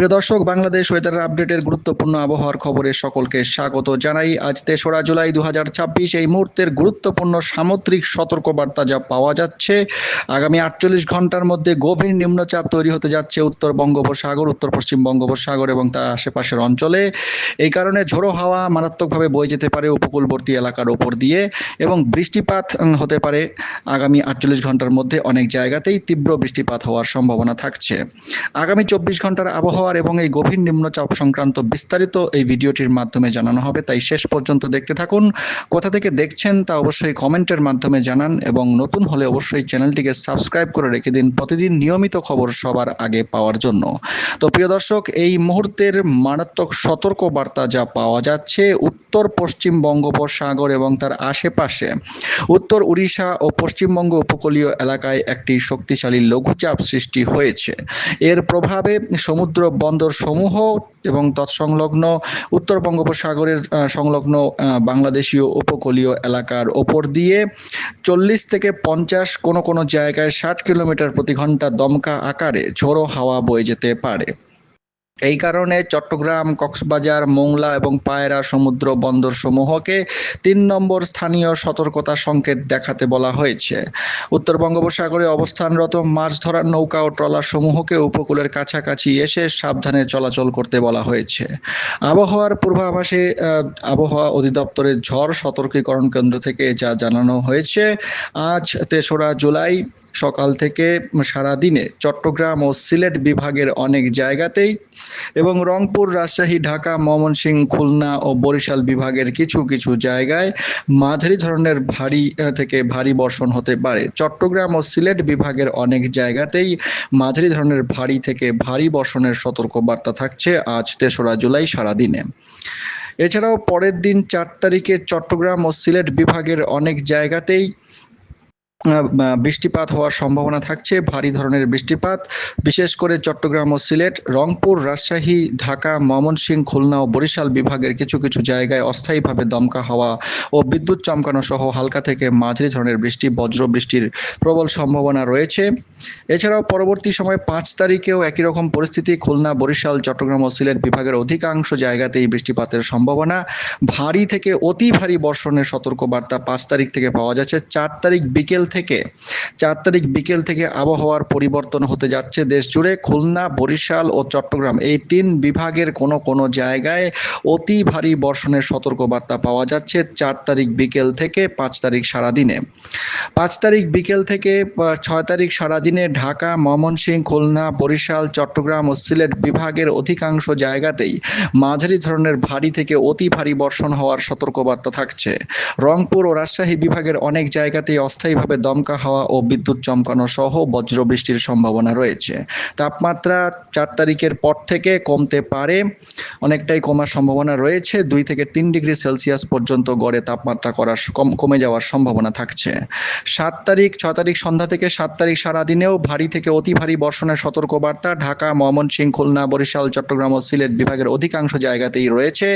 প্রিয় দর্শক, বাংলাদেশ ওয়েদার আপডেটের গুরুত্বপূর্ণ আবহাওয়ার খবরে সকলকে স্বাগত জানাই। আজ ৩রা জুলাই ২০২৬ এই মুহূর্তের গুরুত্বপূর্ণ সামুদ্রিক সতর্কবার্তা যা পাওয়া যাচ্ছে, আগামী ৪৮ ঘন্টার মধ্যে গভীর নিম্নচাপ তৈরি হতে যাচ্ছে উত্তর বঙ্গোপসাগর, উত্তর পশ্চিম বঙ্গোপসাগর এবং তার আশেপাশের অঞ্চলে। এই কারণে ঝোড়ো হাওয়া মারাত্মকভাবে বয়ে যেতে পারে উপকূলবর্তী এলাকার ওপর দিয়ে এবং বৃষ্টিপাত হতে পারে আগামী ৪৮ ঘন্টার মধ্যে। অনেক জায়গাতেই তীব্র বৃষ্টিপাত হওয়ার সম্ভাবনা থাকছে। আগামী ২৪ ঘন্টার আবহাওয়ার এবং এই গভীর নিম্নচাপ সংক্রান্ত বিস্তারিত এই ভিডিওটির মাধ্যমে জানানো হবে, তাই শেষ পর্যন্ত দেখতে থাকুন। কোথা থেকে দেখছেন তা অবশ্যই কমেন্টের মাধ্যমে জানান এবং নতুন হলে অবশ্যই চ্যানেলটিকে সাবস্ক্রাইব করে রেখে দিন প্রতিদিন নিয়মিত খবর সবার আগে পাওয়ার জন্য। তো প্রিয় দর্শক, এই মুহূর্তের মারাত্মক সতর্ক বার্তা যা পাওয়া যাচ্ছে উত্তর পশ্চিম বঙ্গোপসাগর এবং তার আশেপাশে, উত্তর উড়িষ্যা ও পশ্চিমবঙ্গ উপকূলীয় এলাকায় একটি শক্তিশালী লঘুচাপ সৃষ্টি হয়েছে। এর প্রভাবে সমুদ্র বন্দর সমূহ এবং তৎসংলগ্ন উত্তর বঙ্গোপসাগরের সংলগ্ন বাংলাদেশীয় উপকূলীয় এলাকার ওপর দিয়ে ৪০ থেকে ৫০, কোনো জায়গায় ৬০ কিলোমিটার প্রতি ঘন্টা দমকা আকারে ঝোড়ো হাওয়া বয়ে যেতে পারে। এই কারণে চট্টগ্রাম, কক্সবাজার, মোংলা এবং পায়রা সমুদ্র বন্দর সমূহকে ৩ নম্বর স্থানীয় সতর্কতা সংকেত দেখাতে বলা হয়েছে। উত্তর বঙ্গোপসাগরে অবস্থানরত মাছ ধরার নৌকা ও ট্রলার সমূহকে উপকূলের কাছাকাছি এসে সাবধানে চলাচল করতে বলা হয়েছে। আবহাওয়ার পূর্বাভাসে আবহাওয়া অধিদপ্তরের ঝড় সতর্কীকরণ কেন্দ্র থেকে যা জানানো হয়েছে, আজ ৩রা জুলাই সকাল থেকে সারাদিনে চট্টগ্রাম ও সিলেট বিভাগের অনেক জায়গাতেই এবং রংপুর, রাজশাহী, ঢাকা, ময়মনসিংহ, খুলনা ও বরিশাল বিভাগের কিছু কিছু জায়গায় মাঝারি ধরনের ভারী থেকে ভারী বর্ষণ হতে পারে। চট্টগ্রাম ও সিলেট বিভাগের অনেক জায়গাতেই মাঝারি ধরনের ভারী থেকে ভারী বর্ষণের সতর্কবার্তা থাকছে আজ ৩রা জুলাই সারাদিনে। এছাড়াও পরের দিন ৪ তারিখে চট্টগ্রাম ও সিলেট বিভাগের অনেক জায়গাতেই বৃষ্টিপাত হওয়ার সম্ভাবনা থাকছে, ভারী ধরনের বৃষ্টিপাত, বিশেষ করে চট্টগ্রাম ও সিলেট, রংপুর, রাজশাহী, ঢাকা, ময়মনসিংহ, খুলনা ও বরিশাল বিভাগের কিছু কিছু জায়গায় অস্থায়ীভাবে দমকা হাওয়া ও বিদ্যুৎ চমকানো সহ হালকা থেকে মাঝারি ধরনের বৃষ্টি, বজ্র বৃষ্টির প্রবল সম্ভাবনা রয়েছে। এছাড়াও পরবর্তী সময় ৫ তারিখেও একই রকম পরিস্থিতি, খুলনা, বরিশাল, চট্টগ্রাম ও সিলেট বিভাগের অধিকাংশ জায়গাতেই বৃষ্টিপাতের সম্ভাবনা। ভারী থেকে অতি ভারী বর্ষণের সতর্কবার্তা ৫ তারিখ থেকে পাওয়া যাচ্ছে। ৪ তারিখ বিকেল থেকে আবহাওয়ার পরিবর্তন হতে যাচ্ছে দেশ জুড়ে। খুলনা, বরিশাল ও চট্টগ্রাম এই ৩ বিভাগের কোনো জায়গায় অতি ভারী বর্ষণের সতর্কবার্তা পাওয়া যাচ্ছে ৪ তারিখ বিকেল থেকে ৫ তারিখ সারাদিনে। ৫ তারিখ বিকেল থেকে ৬ তারিখ সারাদিনে ঢাকা, ময়মনসিংহ, খুলনা, বরিশাল, চট্টগ্রাম ও সিলেট বিভাগের অধিকাংশ জায়গাতেই মাঝারি ধরনের ভারী থেকে অতি ভারী বর্ষণ হওয়ার সতর্কবার্তা থাকছে। রংপুর ও রাজশাহী বিভাগের অনেক জায়গাতেই অস্থায়ীভাবে দমকা হাওয়া ও বিদ্যুৎ চমকানো সহ বজ্র বৃষ্টির সম্ভাবনা রয়েছে। তাপমাত্রা ৪ তারিখের পর থেকে কমতে পারে, অনেকটাই কমার সম্ভাবনা রয়েছে। ২ থেকে ৩ ডিগ্রি সেলসিয়াস পর্যন্ত গড়ে তাপমাত্রা কমে যাওয়ার সম্ভাবনা থাকছে। ৬ তারিখ সন্ধ্যা থেকে ৭ তারিখ সারাদিনেও ভারী থেকে অতি ভারী বর্ষণের সতর্কবার্তা ঢাকা, ময়মনসিংহ, খুলনা, বরিশাল, চট্টগ্রাম ও সিলেট বিভাগের অধিকাংশ জায়গাতেই রয়েছে।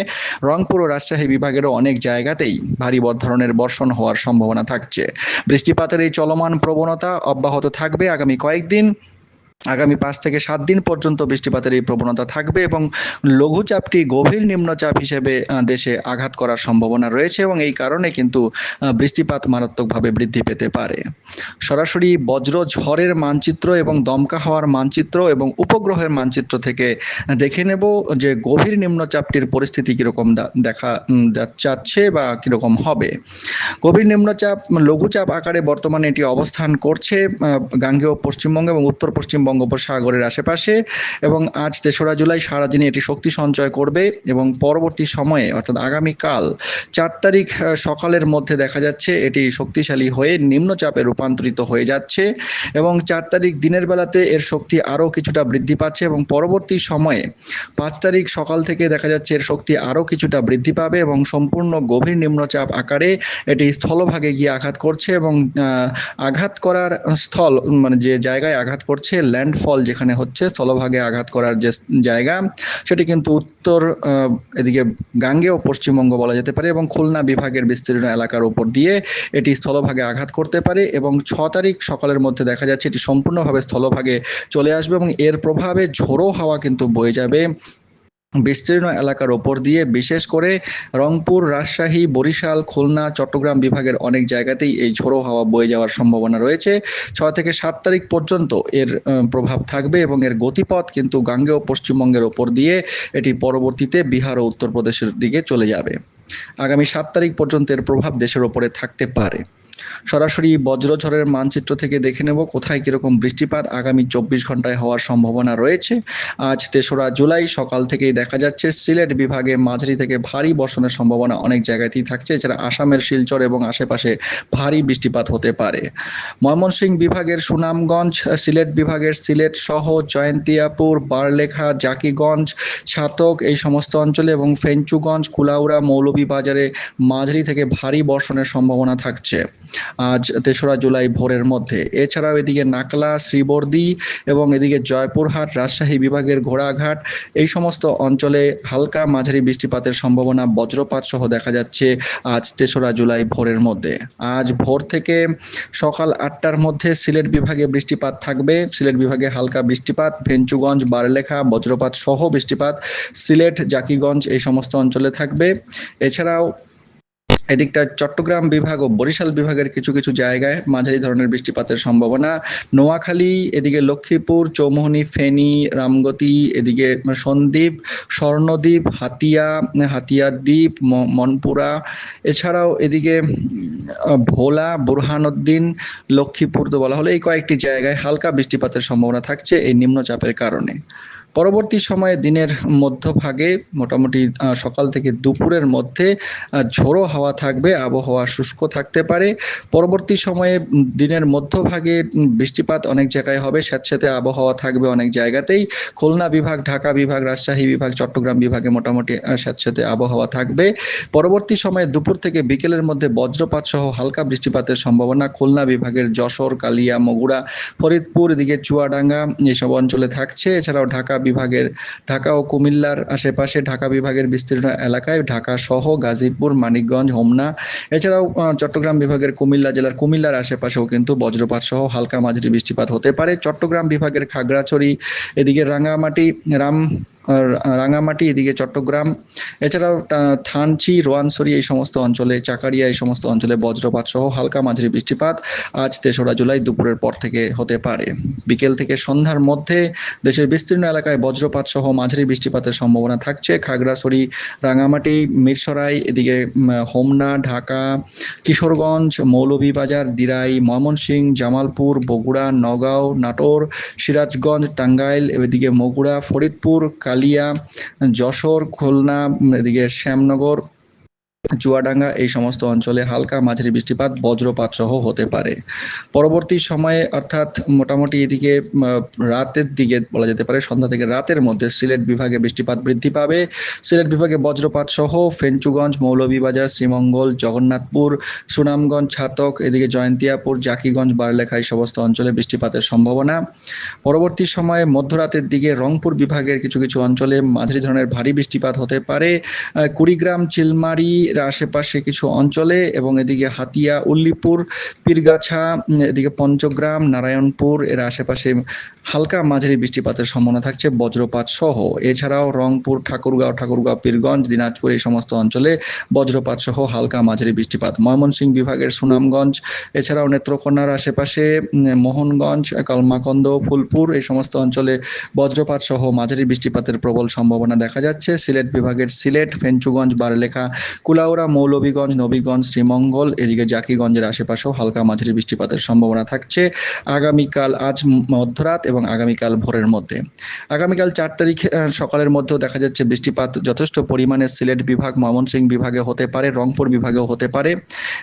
রংপুর ও রাজশাহী বিভাগেরও অনেক জায়গাতেই ভারী ধরনের বর্ষণ হওয়ার সম্ভাবনা থাকছে। বৃষ্টিপাতের এই চলমান প্রবণতা অব্যাহত থাকবে আগামী কয়েকদিন। আগামী ৫ থেকে ৭ দিন পর্যন্ত বৃষ্টিপাতের এই প্রবণতা থাকবে এবং লঘুচাপটি গভীর নিম্নচাপ হিসেবে দেশে আঘাত করার সম্ভাবনা রয়েছে এবং এই কারণে কিন্তু বৃষ্টিপাত মারাত্মকভাবে বৃদ্ধি পেতে পারে। সরাসরি বজ্র ঝড়ের মানচিত্র এবং দমকা হওয়ার মানচিত্র এবং উপগ্রহের মানচিত্র থেকে দেখে নেব যে গভীর নিম্নচাপটির পরিস্থিতি কীরকম দেখা যাচ্ছে বা কীরকম হবে। গভীর নিম্নচাপ লঘুচাপ আকারে বর্তমানে এটি অবস্থান করছে গাঙ্গেয় পশ্চিমবঙ্গ এবং উত্তর পশ্চিম বঙ্গোপসাগরের আশেপাশে এবং আজ ৩রা জুলাই সারাদিনে এটি শক্তি সঞ্চয় করবে এবং পরবর্তী সময়ে অর্থাৎ আগামীকাল ৪ তারিখ সকালের মধ্যে দেখা যাচ্ছে এটি শক্তিশালী হয়ে নিম্নচাপে রূপান্তরিত হয়ে যাচ্ছে এবং ৪ তারিখ দিনের বেলাতে এর শক্তি আরও কিছুটা বৃদ্ধি পাচ্ছে এবং পরবর্তী সময়ে ৫ তারিখ সকাল থেকে দেখা যাচ্ছে এর শক্তি আরও কিছুটা বৃদ্ধি পাবে এবং সম্পূর্ণ গভীর নিম্নচাপ আকারে এটি স্থলভাগে গিয়ে আঘাত করছে এবং আঘাত করার স্থল মানে যে জায়গায় আঘাত করছে ল্যান্ডফল যেখানে হচ্ছে, স্থলভাগে আঘাত করার যে জায়গা, সেটি কিন্তু উত্তর এদিকে গাঙ্গেয় পশ্চিমবঙ্গ বলা যেতে পারে, এবং খুলনা বিভাগের বিস্তীর্ণ এলাকার উপর দিয়ে এটি স্থলভাগে আঘাত করতে পারে। এবং 6 তারিখ সকালের মধ্যে দেখা যাচ্ছে এটি সম্পূর্ণভাবে স্থলভাগে চলে আসবে, এবং এর প্রভাবে ঝোড়ো হাওয়া কিন্তু বয়ে যাবে বিস্তীর্ণ এলাকার ওপর দিয়ে। বিশেষ করে রংপুর, রাজশাহী, বরিশাল, খুলনা, চট্টগ্রাম বিভাগের অনেক জায়গাতেই এই ঝোড়ো হাওয়া বয়ে যাওয়ার সম্ভাবনা রয়েছে। 6 থেকে 7 তারিখ পর্যন্ত এর প্রভাব থাকবে, এবং এর গতিপথ কিন্তু গাঙ্গেয় পশ্চিমবঙ্গের ওপর দিয়ে এটি পরবর্তীতে বিহার ও উত্তরপ্রদেশের দিকে চলে যাবে। আগামী 7 তারিখ পর্যন্ত এর প্রভাব দেশের ওপরে থাকতে পারে। সরাসরি বজ্রঝড়ের মানচিত্র থেকে দেখে নেব কোথায় কীরকম বৃষ্টিপাত আগামী 24 ঘন্টায় হওয়ার সম্ভাবনা রয়েছে। আজ 3রা জুলাই সকাল থেকেই দেখা যাচ্ছে সিলেট বিভাগে মাঝারি থেকে ভারী বর্ষণের সম্ভাবনা অনেক জায়গাতেই থাকছে। এছাড়া আসামের শিলচর এবং আশেপাশে ভারী বৃষ্টিপাত হতে পারে। ময়মনসিংহ বিভাগের সুনামগঞ্জ, সিলেট বিভাগের সিলেট সহ জয়ন্তিয়াপুর, বারলেখা, জাকিগঞ্জ, ছাতক এই সমস্ত অঞ্চলে, এবং ফেঞ্চুগঞ্জ, কুলাউড়া, মৌলভীবাজারে মাঝারি থেকে ভারী বর্ষণের সম্ভাবনা থাকছে আজ 3রা জুলাই ভোরের মধ্যে। এছাড়াও এদিকে নাকলা, শ্রীবর্দী এবং এদিকে জয়পুরহাট, রাজশাহী বিভাগের ঘোড়াঘাট এই সমস্ত অঞ্চলে হালকা মাঝারি বৃষ্টিপাতের সম্ভাবনা বজ্রপাত সহ দেখা যাচ্ছে আজ 3রা জুলাই ভোরের মধ্যে। আজ ভোর থেকে সকাল 8টার মধ্যে সিলেট বিভাগে বৃষ্টিপাত থাকবে। সিলেট বিভাগে হালকা বৃষ্টিপাত, ফেঞ্চুগঞ্জ, বারলেখা বজ্রপাত সহ বৃষ্টিপাত সিলেট, জাকিগঞ্জ এই সমস্ত অঞ্চলে থাকবে। এছাড়াও এদিকটা চট্টগ্রাম বিভাগ ও বরিশাল বিভাগের কিছু কিছু জায়গায় মাঝারি ধরনের বৃষ্টিপাতের সম্ভাবনা। নোয়াখালী, এদিকে লক্ষ্মীপুর, চৌমুহনী, ফেনী, রামগতি, এদিকে সন্দ্বীপ, স্বর্ণদ্বীপ, হাতিয়ার দ্বীপ, মনপুরা, এছাড়াও এদিকে ভোলা, বুরহানুদ্দিন, লক্ষ্মীপুর তো বলা হলো, এই কয়েকটি জায়গায় হালকা বৃষ্টিপাতের সম্ভাবনা থাকছে এই নিম্নচাপের কারণে। পরবর্তী সময়ে দিনের মধ্যভাগে মোটামুটি সকাল থেকে দুপুরের মধ্যে ঝোড়ো হাওয়া থাকবে, আবহাওয়া শুষ্ক থাকতে পারে। পরবর্তী সময়ে দিনের মধ্যভাগে বৃষ্টিপাত অনেক জায়গায় হবে, স্যাঁতস্যাঁতে আবহাওয়া থাকবে অনেক জায়গাতেই। খুলনা বিভাগ, ঢাকা বিভাগ, রাজশাহী বিভাগ, চট্টগ্রাম বিভাগে মোটামুটি স্যাঁতস্যাঁতে আবহাওয়া থাকবে। পরবর্তী সময়ে দুপুর থেকে বিকেলের মধ্যে বজ্রপাত সহ হালকা বৃষ্টিপাতের সম্ভাবনা খুলনা বিভাগের যশোর, কালিয়া, মগুরা, ফরিদপুর, এদিকে চুয়াডাঙ্গা এইসব অঞ্চলে থাকছে। এছাড়াও ঢাকা ও কুমিল্লার আশেপাশে ঢাকা বিভাগের বিস্তীর্ণ এলাকায়, ঢাকা সহ গাজীপুর, মানিকগঞ্জ, হোমনা, এছাড়াও চট্টগ্রাম বিভাগের কুমিল্লা জেলার কুমিল্লার আশেপাশেও কিন্তু বজ্রপাত সহ হালকা মাঝারি বৃষ্টিপাত হতে পারে। চট্টগ্রাম বিভাগের খাগড়াছড়ি, এদিকে রাঙামাটি, এদিকে চট্টগ্রাম, এছাড়াও থানচি, রোয়ানছড়ি এই সমস্ত অঞ্চলে, চাকারিয়া এই সমস্ত অঞ্চলে বজ্রপাত সহ হালকা মাঝারি বৃষ্টিপাত আজ 3রা জুলাই দুপুরের পর থেকে হতে পারে। বিকেল থেকে সন্ধ্যার মধ্যে দেশের বিস্তীর্ণ এলাকায় বজ্রপাত সহ মাঝারি বৃষ্টিপাতের সম্ভাবনা থাকছে। খাগড়াছড়ি, রাঙামাটি, মিরসরাই, এদিকে হোমনা, ঢাকা, কিশোরগঞ্জ, মৌলভীবাজার, দিরাই, ময়মনসিংহ, জামালপুর, বগুড়া, নওগাঁও, নাটোর, সিরাজগঞ্জ, টাঙ্গাইল, এদিকে মগুড়া, ফরিদপুর, কালিয়া, যশোর, খুলনা, এদিকে শ্যামনগর, চুয়াডাঙ্গা এই সমস্ত অঞ্চলে হালকা মাঝারি বৃষ্টিপাত বজ্রপাত সহ হতে পারে। পরবর্তী সময়ে অর্থাৎ মোটামুটি এদিকে রাতের দিকে বলা যেতে পারে, সন্ধ্যা থেকে রাতের মধ্যে সিলেট বিভাগে বৃষ্টিপাত বৃদ্ধি পাবে। সিলেট বিভাগে বজ্রপাত সহ ফেঞ্চুগঞ্জ, মৌলভীবাজার, শ্রীমঙ্গল, জগন্নাথপুর, সুনামগঞ্জ, ছাতক, এদিকে জয়ন্তিয়াপুর, জাকিগঞ্জ, বারলেখা এই সমস্ত অঞ্চলে বৃষ্টিপাতের সম্ভাবনা। পরবর্তী সময়ে মধ্যরাতের দিকে রংপুর বিভাগের কিছু কিছু অঞ্চলে মাঝারি ধরনের ভারী বৃষ্টিপাত হতে পারে। কুড়িগ্রাম, চিলমারি আশেপাশে কিছু অঞ্চলে, এবং এদিকে হাতিয়া, উল্লিপুর, পীরগাছা, এদিকে পঞ্চগ্রাম, নারায়ণপুর এর আশেপাশে হালকা মাঝারি বৃষ্টিপাতের সম্ভাবনা থাকছে বজ্রপাত সহ। এছাড়াও রংপুর, ঠাকুরগাঁও, পীরগঞ্জ, দিনাজপুর এই সমস্ত অঞ্চলে বজ্রপাত সহ হালকা মাঝারি বৃষ্টিপাত। ময়মনসিংহ বিভাগের সুনামগঞ্জ, এছাড়াও নেত্রকোনার আশেপাশে মোহনগঞ্জ, কালমাকন্দ, ফুলপুর এই সমস্ত অঞ্চলে বজ্রপাত সহ মাঝারি বৃষ্টিপাতের প্রবল সম্ভাবনা দেখা যাচ্ছে। সিলেট বিভাগের সিলেট, ফেঞ্চুগঞ্জ, বারলেখা, কুলাউড়া, মৌলভীগঞ্জ, নবীগঞ্জ, শ্রীমঙ্গল, এদিকে জাকিগঞ্জের আশেপাশেও হালকা মাঝারি বৃষ্টিপাতের সম্ভাবনা থাকছে আগামীকাল, আজ মধ্যরাত এবং আগামীকাল ভোরের মধ্যে। আগামীকাল 4 তারিখ সকালের মধ্যেও দেখা যাচ্ছে বৃষ্টিপাত যথেষ্ট পরিমাণে সিলেট বিভাগ, ময়মনসিংহ বিভাগে হতে পারে, রংপুর বিভাগেও হতে পারে,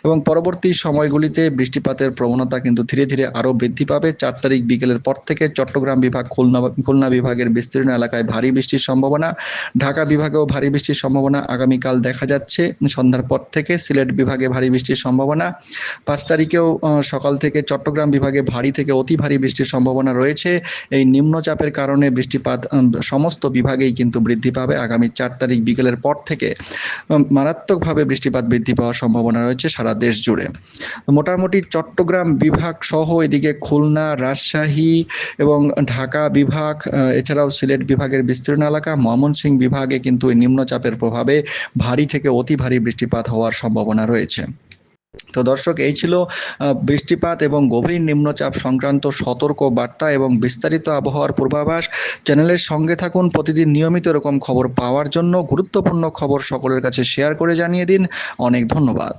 এবং পরবর্তী সময়গুলিতে বৃষ্টিপাতের প্রবণতা কিন্তু ধীরে ধীরে আরও বৃদ্ধি পাবে। 4 তারিখ বিকেলের পর থেকে চট্টগ্রাম বিভাগ, খুলনা বিভাগের বিস্তীর্ণ এলাকায় ভারী বৃষ্টির সম্ভাবনা, ঢাকা বিভাগেও ভারী বৃষ্টির সম্ভাবনা আগামীকাল দেখা যাচ্ছে। সন্ধ্যার পর থেকে সিলেট বিভাগে ভারী বৃষ্টির সম্ভাবনা। 5 তারিখেও সকাল থেকে চট্টগ্রাম বিভাগে ভারী থেকে অতি ভারী বৃষ্টির সম্ভাবনা রয়েছে। এই নিম্নচাপের কারণে বৃষ্টিপাত সমস্ত বিভাগেই কিন্তু বৃদ্ধি পাবে। আগামী 4 তারিখ বিকেলের পর থেকে মারাত্মকভাবে বৃষ্টিপাত বৃদ্ধি পাওয়ার সম্ভাবনা রয়েছে সারা দেশ জুড়ে। মোটামুটি চট্টগ্রাম বিভাগ সহ এদিকে খুলনা, রাজশাহী এবং ঢাকা বিভাগ, এছাড়াও সিলেট বিভাগের বিস্তীর্ণ এলাকা, ময়মনসিংহ বিভাগে কিন্তু এই নিম্নচাপের প্রভাবে ভারী থেকে অতি ভারী বৃষ্টিপাত হওয়ার সম্ভাবনা রয়েছে। তো দর্শক, এই ছিল বৃষ্টিপাত এবং গভীর নিম্নচাপ সংক্রান্ত সতর্ক বার্তা এবং বিস্তারিত আবহাওয়ার পূর্বাভাস। চ্যানেলের সঙ্গে থাকুন, প্রতিদিন নিয়মিত এরকম খবর পাওয়ার জন্য। গুরুত্বপূর্ণ খবর সকলের কাছে শেয়ার করে জানিয়ে দিন। অনেক ধন্যবাদ।